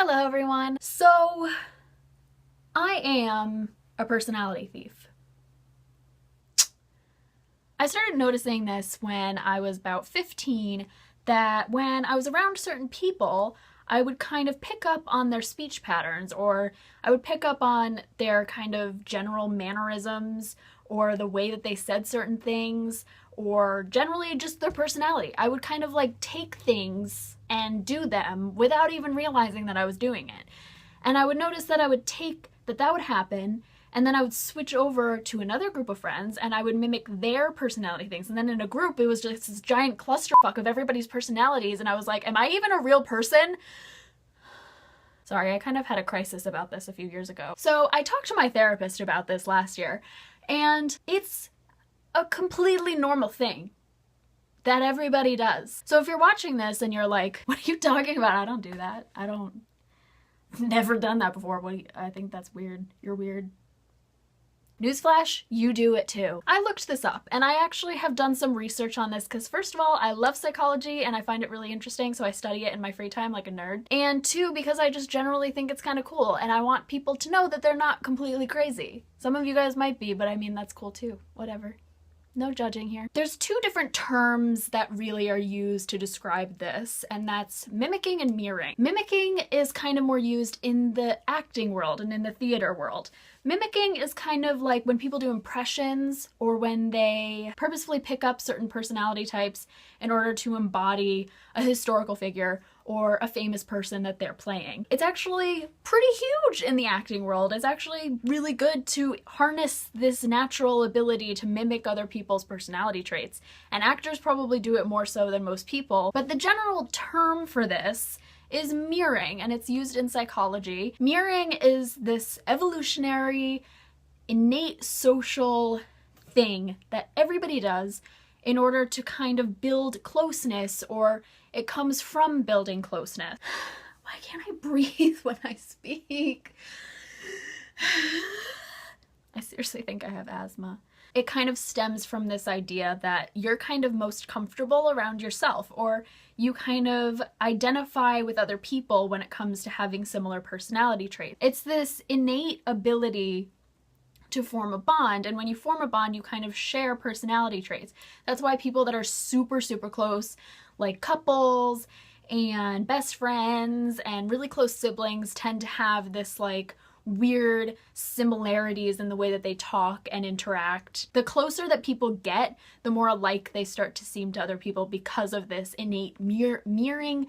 Hello everyone. So I am a personality thief. I started noticing this when I was about 15, that when I was around certain people, I would kind of pick up on their speech patterns, or I would pick up on their kind of general mannerisms, or the way that they said certain things, or generally just their personality. I would kind of like take things and do them without even realizing that I was doing it. And I would notice that that would happen, and then I would switch over to another group of friends and I would mimic their personality things. And then in a group, it was just this giant clusterfuck of everybody's personalities, and I was like, am I even a real person? Sorry, I kind of had a crisis about this a few years ago. So I talked to my therapist about this last year, and it's a completely normal thing that everybody does. So if you're watching this and you're like, what are you talking about? I don't do that. Never done that before. I think that's weird. You're weird. Newsflash, you do it too. I looked this up, and I actually have done some research on this because first of all, I love psychology and I find it really interesting, so I study it in my free time like a nerd. And two, because I just generally think it's kind of cool and I want people to know that they're not completely crazy. Some of you guys might be, but I mean, that's cool too. Whatever. No judging here. There's two different terms that really are used to describe this, and that's mimicking and mirroring. Mimicking is kind of more used in the acting world and in the theater world. Mimicking is kind of like when people do impressions, or when they purposefully pick up certain personality types in order to embody a historical figure or a famous person that they're playing. It's actually pretty huge in the acting world. It's actually really good to harness this natural ability to mimic other people's personality traits. And actors probably do it more so than most people. But the general term for this is mirroring, and it's used in psychology. Mirroring is this evolutionary, innate social thing that everybody does in order to kind of build closeness, or it comes from building closeness. Why can't I breathe when I speak? I seriously think I have asthma. It kind of stems from this idea that you're kind of most comfortable around yourself, or you kind of identify with other people when it comes to having similar personality traits. It's this innate ability to form a bond, and when you form a bond, you kind of share personality traits. That's why people that are super, super close, like couples and best friends and really close siblings, tend to have this like weird similarities in the way that they talk and interact. The closer that people get, the more alike they start to seem to other people because of this innate mirroring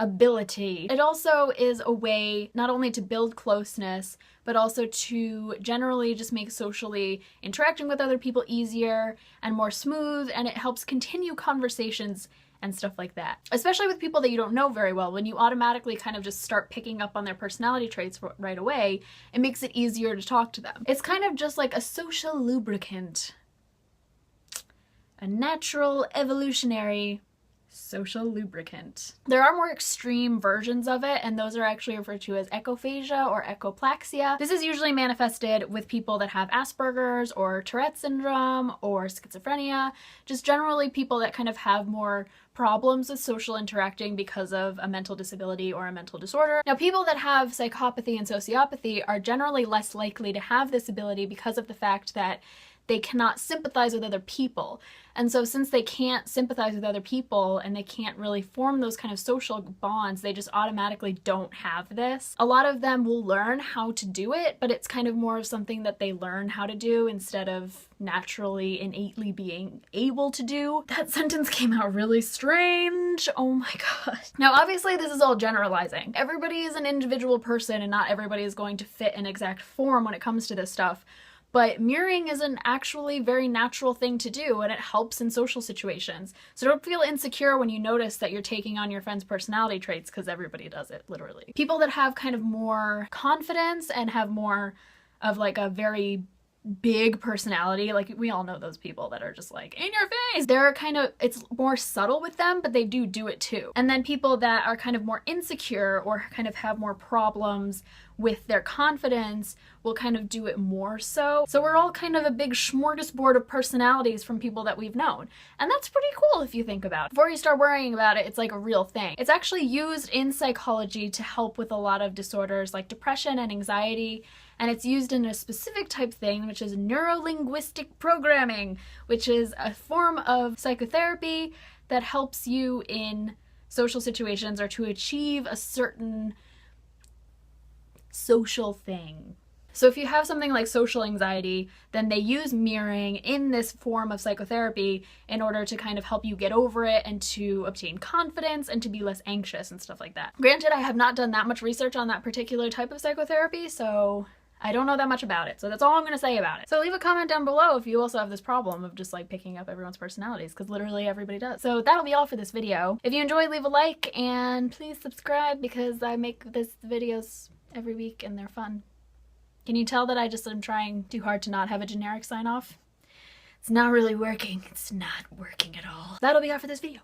ability. It also is a way not only to build closeness, but also to generally just make socially interacting with other people easier and more smooth, and it helps continue conversations and stuff like that. Especially with people that you don't know very well, when you automatically kind of just start picking up on their personality traits right away, it makes it easier to talk to them. It's kind of just like a social lubricant. A natural, evolutionary social lubricant. There are more extreme versions of it, and those are actually referred to as echophasia or echoplaxia. This is usually manifested with people that have Asperger's or Tourette syndrome or schizophrenia, just generally people that kind of have more problems with social interacting because of a mental disability or a mental disorder. Now, people that have psychopathy and sociopathy are generally less likely to have this ability because of the fact that they cannot sympathize with other people. And so since they can't sympathize with other people and they can't really form those kind of social bonds, they just automatically don't have this. A lot of them will learn how to do it, but it's kind of more of something that they learn how to do instead of naturally, innately being able to do. That sentence came out really strange. Oh my god. Now, obviously, this is all generalizing. Everybody is an individual person, and not everybody is going to fit an exact form when it comes to this stuff. But mirroring is an actually very natural thing to do, and it helps in social situations. So don't feel insecure when you notice that you're taking on your friend's personality traits, because everybody does it, literally. People that have kind of more confidence and have more of like a very big personality, like we all know those people that are just like in your face, they're kind of, it's more subtle with them, but they do it too. And then people that are kind of more insecure or kind of have more problems with their confidence will kind of do it more so. So we're all kind of a big smorgasbord of personalities from people that we've known. And that's pretty cool if you think about it. Before you start worrying about it, it's like a real thing. It's actually used in psychology to help with a lot of disorders like depression and anxiety. And it's used in a specific type thing, which is neuro-linguistic programming, which is a form of psychotherapy that helps you in social situations or to achieve a certain social thing. So if you have something like social anxiety, then they use mirroring in this form of psychotherapy in order to kind of help you get over it and to obtain confidence and to be less anxious and stuff like that. Granted, I have not done that much research on that particular type of psychotherapy, so I don't know that much about it. So that's all I'm gonna say about it. So leave a comment down below if you also have this problem of just like picking up everyone's personalities, because literally everybody does. So that'll be all for this video. If you enjoyed, leave a like and please subscribe because I make this videos every week and they're fun. Can you tell that I just am trying too hard to not have a generic sign off? It's not really working. It's not working at all. That'll be all for this video.